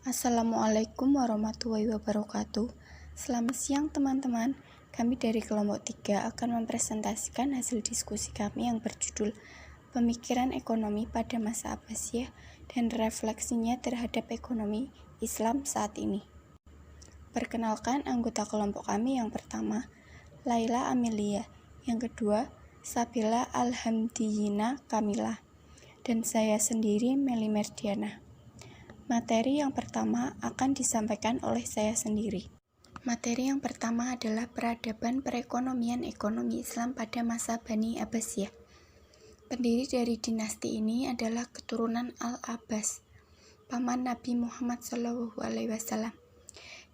Assalamualaikum warahmatullahi wabarakatuh. Selamat siang teman-teman. Kami dari kelompok 3 akan mempresentasikan hasil diskusi kami yang berjudul Pemikiran Ekonomi pada Masa Abbasiyah dan Refleksinya terhadap Ekonomi Islam saat ini. Perkenalkan anggota kelompok kami yang pertama, Laila Amelia, yang kedua, Sabila Alhamdiyina Kamila, dan saya sendiri Meli Merdiana. Materi yang pertama akan disampaikan oleh saya sendiri. Materi yang pertama adalah peradaban perekonomian ekonomi Islam pada masa Bani Abbasiyah. Pendiri dari dinasti ini adalah keturunan Al-Abbas, paman Nabi Muhammad SAW,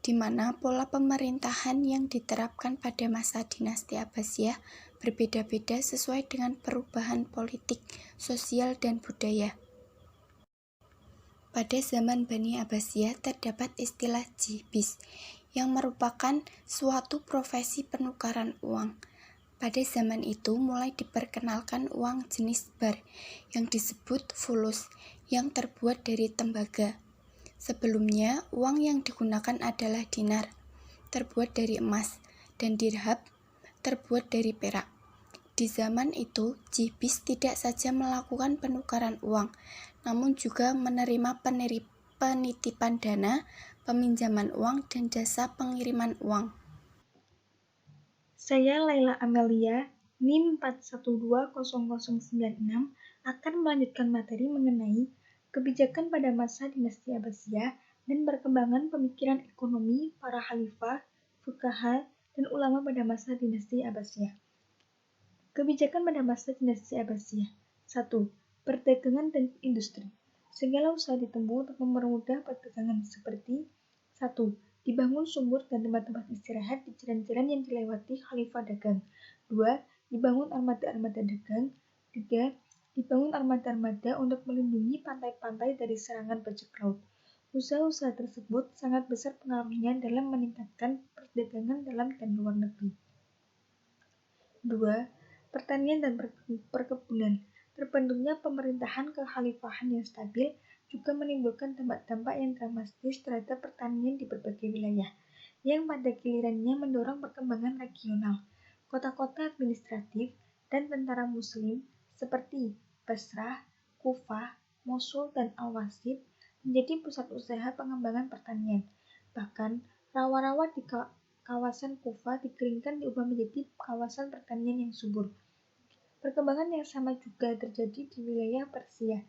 di mana pola pemerintahan yang diterapkan pada masa dinasti Abbasiyah berbeda-beda sesuai dengan perubahan politik, sosial, dan budaya. Pada zaman Bani Abbasiyah terdapat istilah jibis yang merupakan suatu profesi penukaran uang. Pada zaman itu mulai diperkenalkan uang jenis bar yang disebut fulus yang terbuat dari tembaga. Sebelumnya uang yang digunakan adalah dinar terbuat dari emas dan dirham terbuat dari perak. Di zaman itu, jibis tidak saja melakukan penukaran uang, namun juga menerima penitipan dana, peminjaman uang, dan jasa pengiriman uang. Saya Laila Amelia, NIM 4120096, akan melanjutkan materi mengenai kebijakan pada masa dinasti Abbasiyah dan perkembangan pemikiran ekonomi para khalifah, fuqaha, dan ulama pada masa dinasti Abbasiyah. Kebijakan pada masa dinasti Abbasiyah. 1. Perdagangan dan industri. Segala usaha ditempuh untuk mempermudah perdagangan seperti 1. Dibangun sumur dan tempat-tempat istirahat di jalan-jalan yang dilewati khalifah dagang. 2. Dibangun armada-armada dagang. 3. Dibangun armada-armada untuk melindungi pantai-pantai dari serangan bajak laut. Usaha-usaha tersebut sangat besar pengaruhnya dalam meningkatkan perdagangan dalam dan luar negeri. 2. Pertanian dan perkebunan. Terbentuknya pemerintahan kekhalifahan yang stabil juga menimbulkan dampak-dampak yang dramatis terhadap pertanian di berbagai wilayah, yang pada gilirannya mendorong perkembangan regional. Kota-kota administratif dan tentara muslim seperti Basrah, Kufah, Mosul, dan Al-Wasit menjadi pusat usaha pengembangan pertanian. Bahkan, rawa-rawa di kawasan Kufah dikeringkan diubah menjadi kawasan pertanian yang subur. Perkembangan yang sama juga terjadi di wilayah Persia.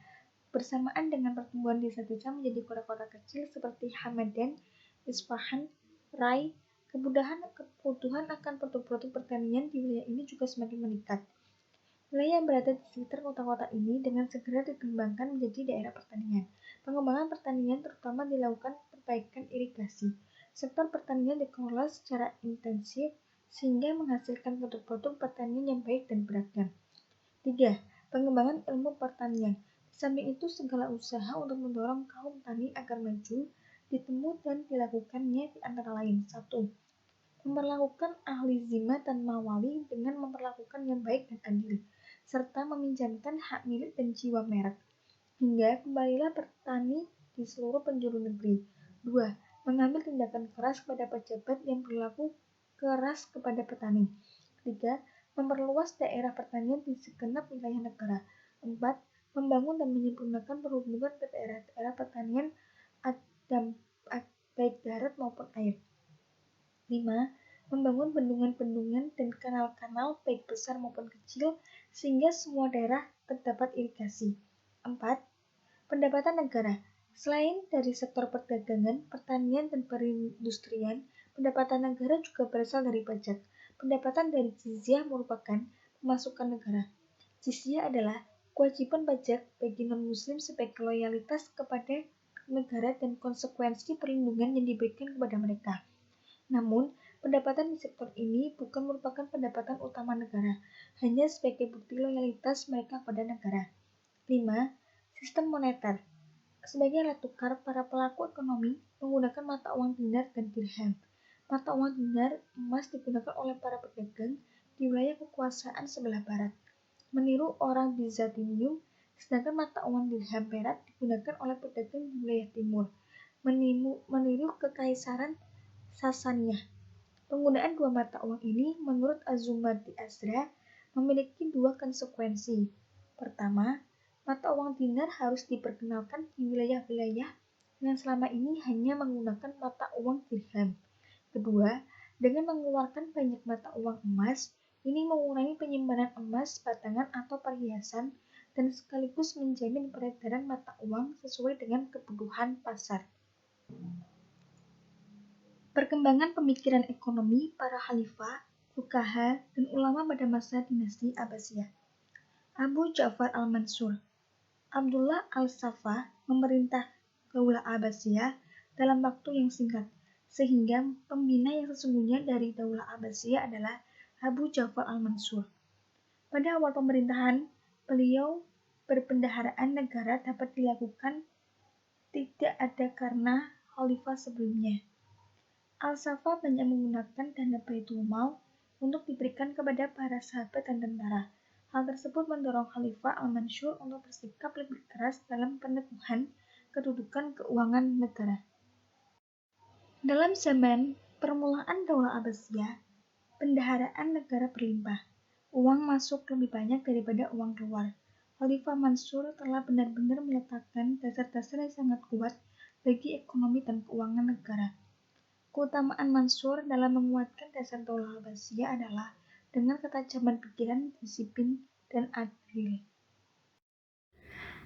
Bersamaan dengan pertumbuhan desa-desa menjadi kota-kota kecil seperti Hamadan, Isfahan, Rai, kebutuhan akan produk-produk pertanian di wilayah ini juga semakin meningkat. Wilayah yang berada di sekitar kota-kota ini dengan segera dikembangkan menjadi daerah pertanian. Pengembangan pertanian terutama dilakukan perbaikan irigasi. Sektor pertanian dikelola secara intensif sehingga menghasilkan produk-produk pertanian yang baik dan beragam. 3. Pengembangan ilmu pertanian. Di samping itu, segala usaha untuk mendorong kaum tani agar maju ditemui dan dilakukannya di antara lain. 1. Memperlakukan ahli zimah dan mawali dengan memperlakukan yang baik dan adil, serta meminjamkan hak milik dan jiwa merek, hingga kembalilah petani di seluruh penjuru negeri. 2. Mengambil tindakan keras kepada pejabat yang berlaku keras kepada petani. 3. Memperluas daerah pertanian di segenap wilayah negara. 4. Membangun dan menyempurnakan perhubungan ke daerah-daerah pertanian baik darat maupun air. 5. Membangun bendungan-bendungan dan kanal-kanal baik besar maupun kecil sehingga semua daerah terdapat irigasi. 4. Pendapatan negara. Selain dari sektor perdagangan, pertanian, dan perindustrian, pendapatan negara juga berasal dari pajak. Pendapatan dari jizyah merupakan pemasukan negara. Jizyah adalah kewajiban pajak bagi non-muslim sebagai loyalitas kepada negara dan konsekuensi perlindungan yang diberikan kepada mereka. Namun, pendapatan di sektor ini bukan merupakan pendapatan utama negara, hanya sebagai bukti loyalitas mereka kepada negara. 5. Sistem moneter. Sebagai alat tukar, para pelaku ekonomi menggunakan mata uang dinar dan dirham. Mata uang dinar emas digunakan oleh para pedagang di wilayah kekuasaan sebelah barat, meniru orang Bizantium, sedangkan mata uang dirham perak digunakan oleh pedagang di wilayah timur. meniru Kekaisaran Sasaniyah. Penggunaan dua mata uang ini menurut Az-Zumardi Azra memiliki dua konsekuensi. Pertama, mata uang dinar harus diperkenalkan di wilayah-wilayah yang selama ini hanya menggunakan mata uang dirham. Kedua, dengan mengeluarkan banyak mata uang emas, ini mengurangi penyimpanan emas, batangan, atau perhiasan, dan sekaligus menjamin peredaran mata uang sesuai dengan kebutuhan pasar. Perkembangan pemikiran ekonomi para khalifah, fuqaha, dan ulama pada masa dinasti Abbasiyah. Abu Ja'far al-Mansur, Abdullah al-Saffah memerintah Daulah Abbasiyah dalam waktu yang singkat, sehingga pembina yang sesungguhnya dari Daulah Abbasiyah adalah Abu Ja'far al-Mansur. Pada awal pemerintahan, beliau berbendaharaan negara dapat dilakukan tidak ada karena khalifah sebelumnya. Al-Saffah banyak menggunakan dana Baitul Mal untuk diberikan kepada para sahabat dan tentara. Hal tersebut mendorong Khalifah Al-Mansur untuk bersikap lebih keras dalam peneguhan kedudukan keuangan negara. Dalam zaman permulaan Daulah Abbasiyah, bendaharaan negara berlimpah. Uang masuk lebih banyak daripada uang keluar. Khalifah Mansur telah benar-benar meletakkan dasar-dasar yang sangat kuat bagi ekonomi dan keuangan negara. Keutamaan Mansur dalam menguatkan dasar Daulah Abbasiyah adalah dengan ketajaman pikiran, disiplin, dan adil.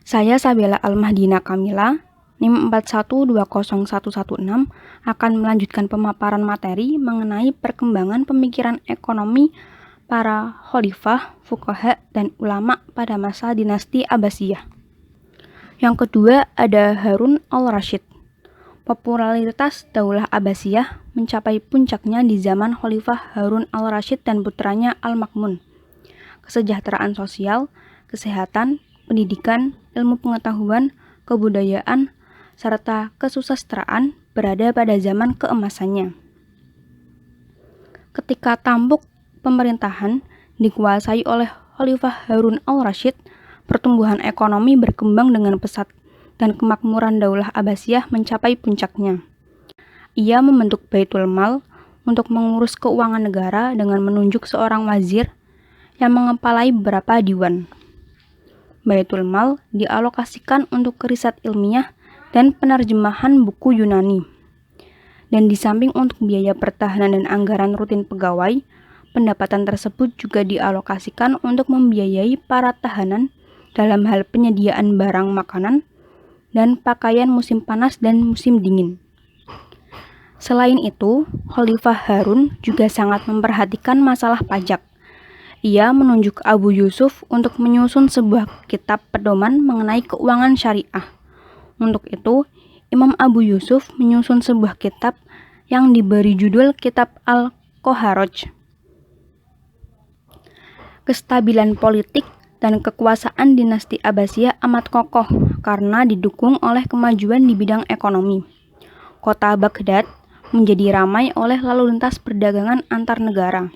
Saya Sabella Al-Mahdina Kamila, NIM 4120116, akan melanjutkan pemaparan materi mengenai perkembangan pemikiran ekonomi para khalifah, fuqaha, dan ulama pada masa dinasti Abbasiyah. Yang kedua ada Harun al-Rasyid. Popularitas Daulah Abbasiyah mencapai puncaknya di zaman Khalifah Harun al-Rasyid dan putranya Al-Ma'mun. Kesejahteraan sosial, kesehatan, pendidikan, ilmu pengetahuan, kebudayaan, serta kesusastraan berada pada zaman keemasannya. Ketika tampuk pemerintahan dikuasai oleh Khalifah Harun al-Rasyid, pertumbuhan ekonomi berkembang dengan pesat dan kemakmuran Daulah Abbasiyah mencapai puncaknya. Ia membentuk Baitul Mal untuk mengurus keuangan negara dengan menunjuk seorang wazir yang mengepalai beberapa diwan. Baitul Mal dialokasikan untuk riset ilmiah dan penerjemahan buku Yunani. Dan di samping untuk biaya pertahanan dan anggaran rutin pegawai, pendapatan tersebut juga dialokasikan untuk membiayai para tahanan dalam hal penyediaan barang makanan dan pakaian musim panas dan musim dingin. Selain itu, Khalifah Harun juga sangat memperhatikan masalah pajak. Ia menunjuk Abu Yusuf untuk menyusun sebuah kitab pedoman mengenai keuangan syariah. Untuk itu, Imam Abu Yusuf menyusun sebuah kitab yang diberi judul Kitab Al-Qoharoj. Kestabilan politik dan kekuasaan dinasti Abbasiyah amat kokoh karena didukung oleh kemajuan di bidang ekonomi. Kota Baghdad menjadi ramai oleh lalu lintas perdagangan antar negara.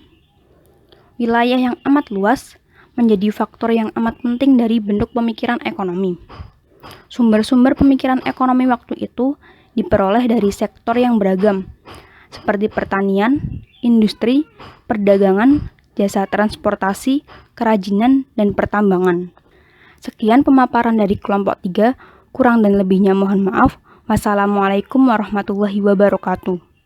Wilayah yang amat luas menjadi faktor yang amat penting dari bentuk pemikiran ekonomi. Sumber-sumber pemikiran ekonomi waktu itu diperoleh dari sektor yang beragam, seperti pertanian, industri, perdagangan, jasa transportasi, kerajinan, dan pertambangan. Sekian pemaparan dari kelompok 3, kurang dan lebihnya mohon maaf. Wassalamualaikum warahmatullahi wabarakatuh.